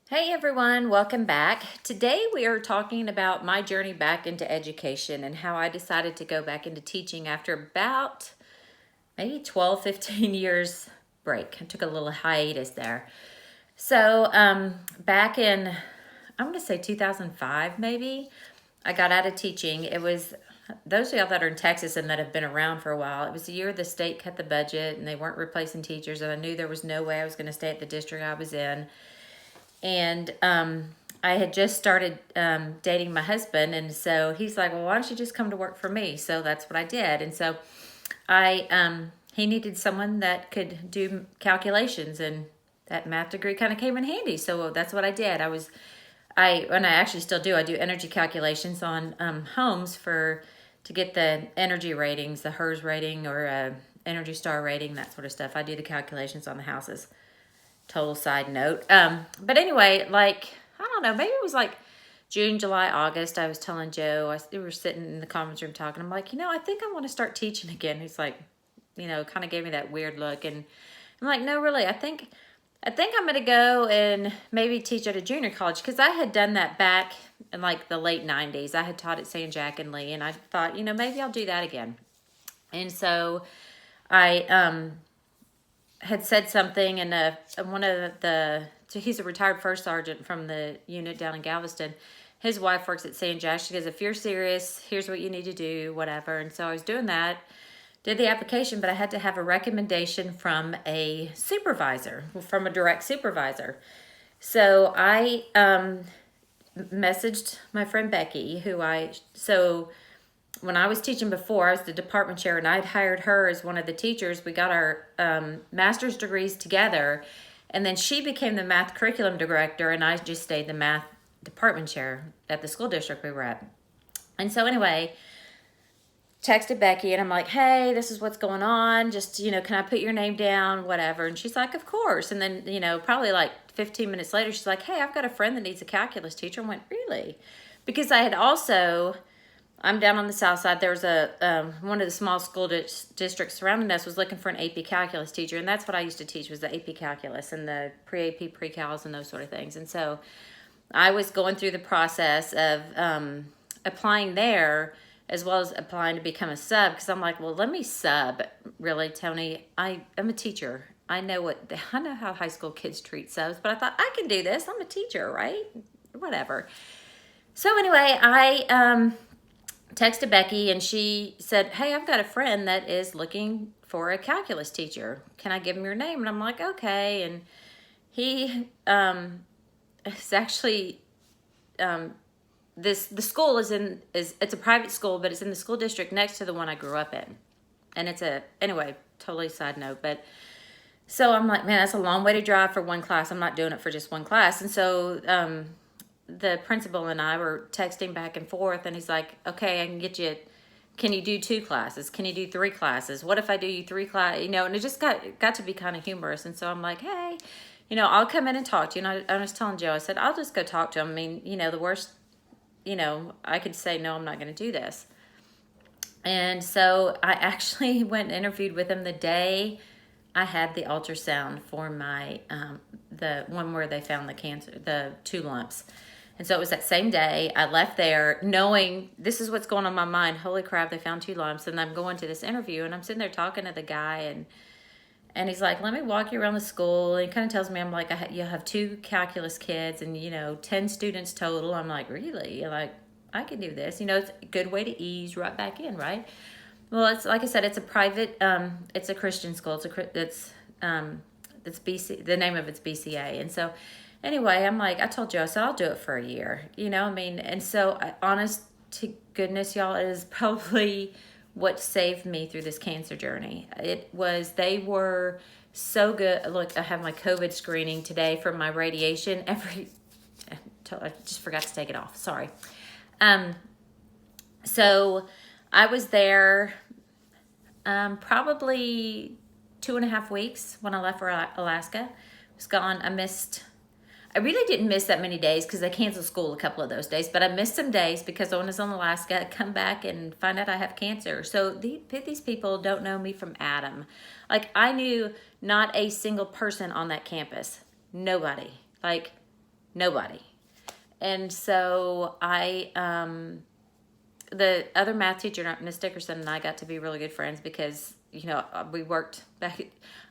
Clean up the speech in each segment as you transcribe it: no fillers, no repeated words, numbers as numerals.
Hey everyone, welcome back. Today we are talking about my journey back into education and how I decided to go back into teaching after about maybe 12, 15 years break. I took a little hiatus there. So back in, I'm going to say 2005 maybe, I got out of teaching. It was, those of y'all that are in Texas and that have been around for a while, it was the year the state cut the budget and they weren't replacing teachers, and I knew there was no way I was going to stay at the district I was in. And I had just started dating my husband, and so he's like, well, why don't you just come to work for me? So that's what I did. And so he needed someone that could do calculations, and that math degree kind of came in handy. So that's what I did. And I actually still do. I do energy calculations on homes to get the energy ratings, the HERS rating or Energy Star rating, that sort of stuff. I do the calculations on the houses. Total side note. But anyway, like, I don't know, maybe it was like June, July, August. I was telling Joe, we were sitting in the conference room talking. I'm like, I think I want to start teaching again. He's like, kind of gave me that weird look. And I'm like, no, really, I think I'm going to go and maybe teach at a junior college, because I had done that back in like the late 90s. I had taught at San Jack and Lee, and I thought, maybe I'll do that again. And so I had said something, and one of so he's a retired first sergeant from the unit down in Galveston. His wife works at San Jack. She goes, if you're serious, here's what you need to do, whatever. And so I was doing that, did the application, but I had to have a recommendation from a supervisor, from a direct supervisor. So I messaged my friend Becky, when I was teaching before, I was the department chair, and I'd hired her as one of the teachers. We got our master's degrees together, and then she became the math curriculum director, and I just stayed the math department chair at the school district we were at. And so anyway, texted Becky, and I'm like, hey, this is what's going on. Just, can I put your name down, whatever? And she's like, of course. And then, probably like 15 minutes later, she's like, hey, I've got a friend that needs a calculus teacher. I went, really? Because I had also... I'm down on the south side. There was one of the small school districts surrounding us was looking for an AP calculus teacher, and that's what I used to teach, was the AP calculus and the pre-AP, pre-cals, and those sort of things. And so I was going through the process of applying there, as well as applying to become a sub, because I'm like, well, let me sub. Really, Tony, I'm a teacher. I know how high school kids treat subs, but I thought, I can do this. I'm a teacher, right? Whatever. So anyway, I texted Becky, and she said, hey, I've got a friend that is looking for a calculus teacher. Can I give him your name? And I'm like, okay. And he is actually the school it's a private school, but it's in the school district next to the one I grew up in. And anyway, totally side note, but so I'm like, man, that's a long way to drive for one class. I'm not doing it for just one class. And so the principal and I were texting back and forth, and he's like, okay, I can get you, can you do 2 classes? Can you do 3 classes? What if I do you 3 classes? And it just got to be kind of humorous. And so I'm like, hey, I'll come in and talk to you. And I was telling Joe, I said, I'll just go talk to him. I mean, the worst, I could say, no, I'm not going to do this. And so I actually went and interviewed with him the day I had the ultrasound for my, the one where they found the cancer, the 2 lumps. And so it was that same day. I left there knowing this is what's going on in my mind. Holy crap, they found 2 lumps. And I'm going to this interview, and I'm sitting there talking to the guy, and he's like, let me walk you around the school. And he kind of tells me, I'm like, you'll have 2 calculus kids and, 10 students total. I'm like, really? You're like, I can do this. It's a good way to ease right back in, right? Well, it's like I said, it's a private, it's a Christian school. It's BC, the name of it's BCA. And so anyway, I'm like, I told Joe, I said, I'll do it for a year, and so honest to goodness, y'all, it is probably what saved me through this cancer journey. They were so good. Look, I have my COVID screening today for my radiation. I just forgot to take it off. Sorry. So I was there probably 2.5 weeks when I left for Alaska. I was gone. I really didn't miss that many days because they canceled school a couple of those days, but I missed some days because I was in Alaska. I come back and find out I have cancer. So these people don't know me from Adam. Like, I knew not a single person on that campus. Nobody. Like, Nobody. And so the other math teacher, Miss Dickerson, and I got to be really good friends because, we worked back.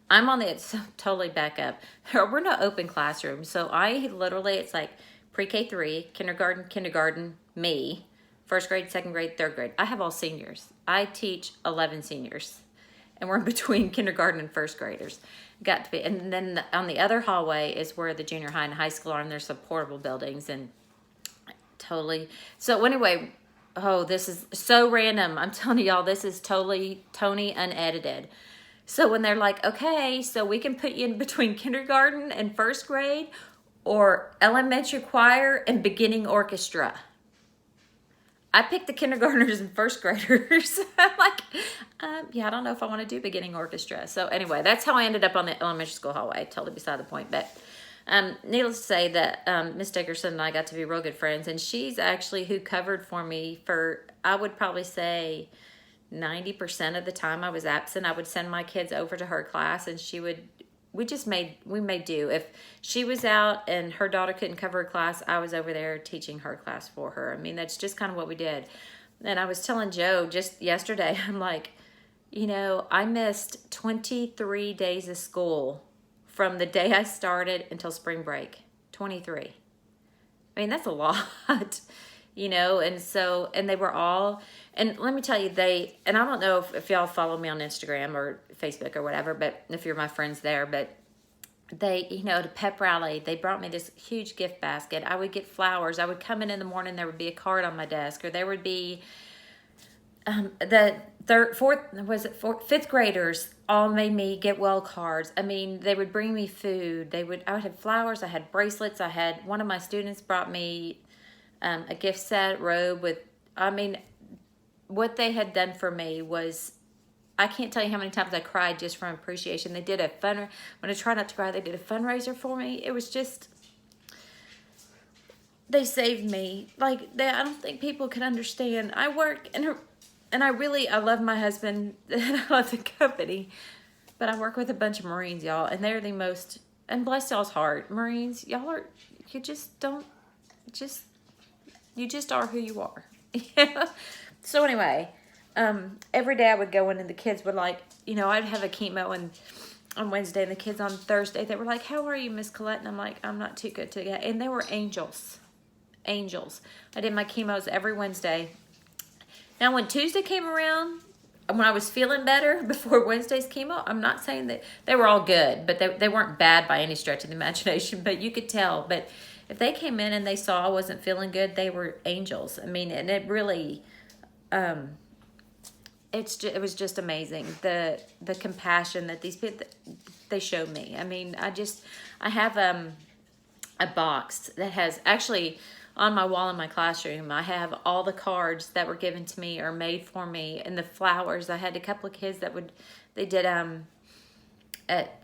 I'm on the, it's totally back up. We're not open classrooms. So I literally, it's like pre-K 3, kindergarten, me, first grade, second grade, third grade. I have all seniors. I teach 11 seniors. And we're in between kindergarten and first graders. Got to be, and then on the other hallway is where the junior high and high school are, and there's some portable buildings, and totally. So anyway, oh, this is so random. I'm telling y'all, this is totally Tony unedited. So when they're like, okay, so we can put you in between kindergarten and first grade, or elementary choir and beginning orchestra. I picked the kindergartners and first graders. I'm like, yeah, I don't know if I want to do beginning orchestra. So anyway, that's how I ended up on the elementary school hallway. Totally beside the point. But needless to say that Miss Dickerson and I got to be real good friends. And she's actually who covered for me for, I would probably say, 90% of the time I was absent. I would send my kids over to her class, and we made do. If she was out and her daughter couldn't cover her class, I was over there teaching her class for her. I mean, that's just kind of what we did. And I was telling Joe just yesterday, I'm like, I missed 23 days of school from the day I started until spring break. 23. I mean, that's a lot, and they were all, and let me tell you, and I don't know if y'all follow me on Instagram or Facebook or whatever, but if you're my friends there, but they, to pep rally, they brought me this huge gift basket. I would get flowers. I would come in the morning, there would be a card on my desk, or there would be fifth graders all made me get well cards. I mean, they would bring me food. I would have flowers. I had bracelets. One of my students brought me a gift set robe with, what they had done for me was, I can't tell you how many times I cried just from appreciation. They did when I try not to cry, they did a fundraiser for me. It was just, they saved me. I don't think people can understand. I work, and I love my husband, and I love the company, but I work with a bunch of Marines, y'all, and they're the most, and bless y'all's heart, Marines, you just are who you are. So anyway, every day I would go in, and the kids would I'd have a chemo on Wednesday, and the kids on Thursday, they were like, how are you, Miss Collette? And I'm like, I'm not too good today. And they were angels. I did my chemos every Wednesday. Now, when Tuesday came around, when I was feeling better before Wednesday's chemo, I'm not saying that they were all good, but they weren't bad by any stretch of the imagination, but you could tell. But if they came in and they saw I wasn't feeling good, they were angels. I mean, and it really, it was just amazing. The compassion that these people, they showed me. I mean, I have a box that has, actually on my wall in my classroom, I have all the cards that were given to me or made for me, and the flowers. I had a couple of kids that they did at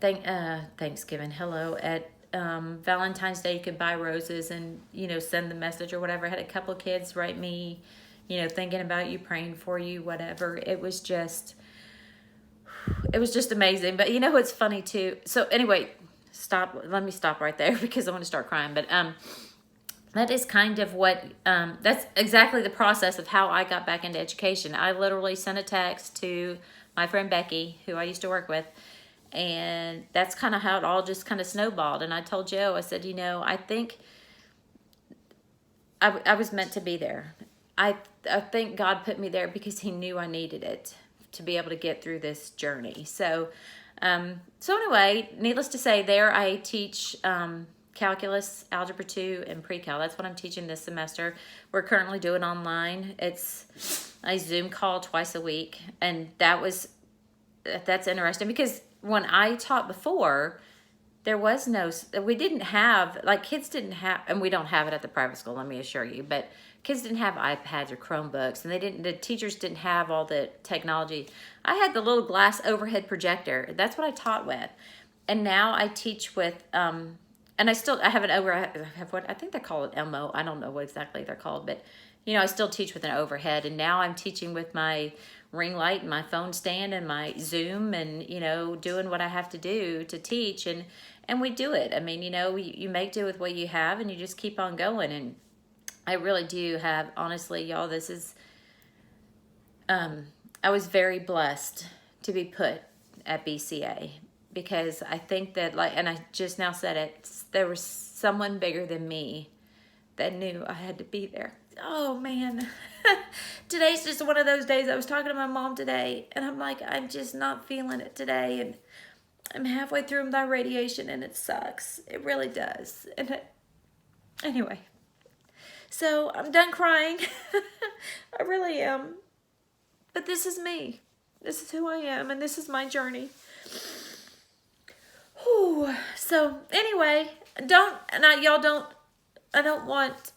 Thanksgiving, at Valentine's Day, you could buy roses and, send the message or whatever. I had a couple of kids write me, thinking about you, praying for you, whatever. It was just amazing. But what's funny too? So anyway, let me stop right there because I want to start crying. But that is kind of what, that's exactly the process of how I got back into education. I literally sent a text to my friend Becky, who I used to work with, and that's kind of how it all just kind of snowballed. And I told Joe, I said, I think I was meant to be there. I think God put me there because he knew I needed it to be able to get through this journey. So anyway, needless to say, there I teach calculus, algebra 2, and pre-cal. That's what I'm teaching this semester. We're currently doing online. It's a Zoom call twice a week, and that's interesting because when I taught before, we didn't have, kids didn't have, and we don't have it at the private school, let me assure you, but kids didn't have iPads or Chromebooks, and the teachers didn't have all the technology. I had the little glass overhead projector. That's what I taught with. And now I teach with, and I have what I think they call it Elmo. I don't know what exactly they're called, but I still teach with an overhead. And now I'm teaching with my ring light and my phone stand and my Zoom and, you know, doing what I have to do to teach. And we do it. I mean, you know, you make do with what you have and you just keep on going. And I really do have, honestly, y'all, this is, I was very blessed to be put at BCA because I think that, like, and I just now said it, there was someone bigger than me that knew I had to be there. Oh, man. Today's just one of those days. I was talking to my mom today, and I'm like, I'm just not feeling it today, and I'm halfway through my radiation, and it sucks. It really does. And anyway, so I'm done crying. I really am. But this is me. This is who I am, and this is my journey. Whew. So anyway, I don't want,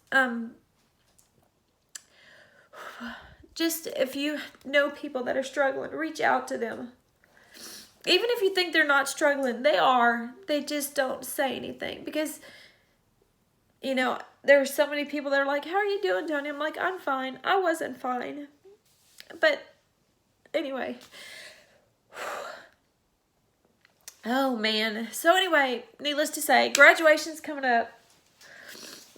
just if you know people that are struggling, reach out to them. Even if you think they're not struggling, they are. They just don't say anything because, you know, there are so many people that are like, how are you doing, Tony? I'm like, I'm fine. I wasn't fine. But anyway. Oh, man. So anyway, needless to say, graduation's coming up.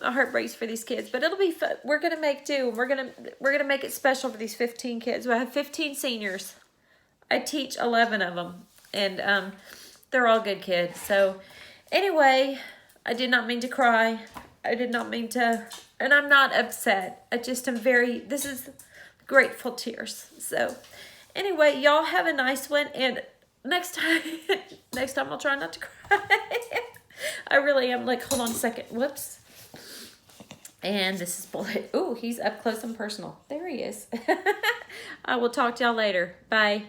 My heart breaks for these kids, but it'll be fun. We're gonna make do. We're gonna make it special for these 15 kids. We have 15 seniors. I teach 11 of them, and they're all good kids. So anyway, I did not mean to cry. I did not mean to, and I'm not upset. I just am this is grateful tears. So anyway, y'all have a nice one, and next time I'll try not to cry. I really am. Like, hold on a second. Whoops. And this is Bullet. Ooh, he's up close and personal. There he is. I will talk to y'all later. Bye.